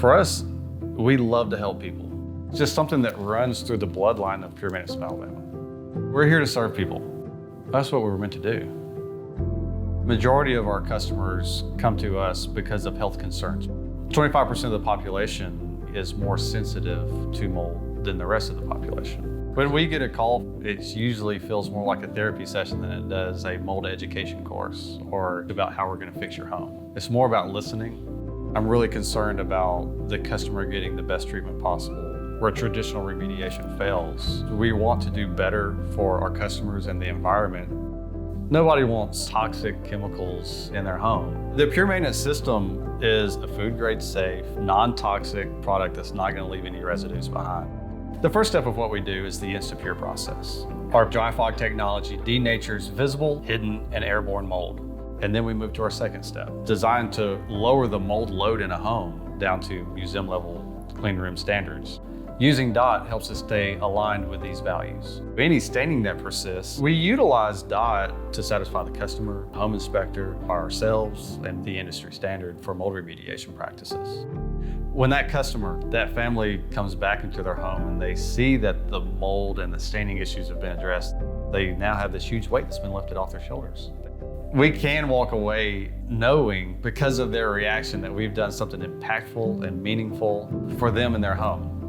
For us, we love to help people. It's just something that runs through the bloodline of Pure Maintenance of Alabama. We're here to serve people. That's what we were meant to do. Majority of our customers come to us because of health concerns. 25% of the population is more sensitive to mold than the rest of the population. When we get a call, it usually feels more like a therapy session than it does a mold education course or about how we're going to fix your home. It's more about listening. I'm really concerned about the customer getting the best treatment possible. Where traditional remediation fails, we want to do better for our customers and the environment. Nobody wants toxic chemicals in their home. The Pure Maintenance system is a food grade safe, non-toxic product that's not going to leave any residues behind. The first step of what we do is the InstaPure process. Our dry fog technology denatures visible, hidden, and airborne mold. And then we move to our second step, designed to lower the mold load in a home down to museum level clean room standards. Using DOT helps us stay aligned with these values. Any staining that persists, we utilize DOT to satisfy the customer, home inspector, ourselves, and the industry standard for mold remediation practices. When that customer, that family comes back into their home and they see that the mold and the staining issues have been addressed, they now have this huge weight that's been lifted off their shoulders. We can walk away knowing, because of their reaction, that we've done something impactful and meaningful for them in their home.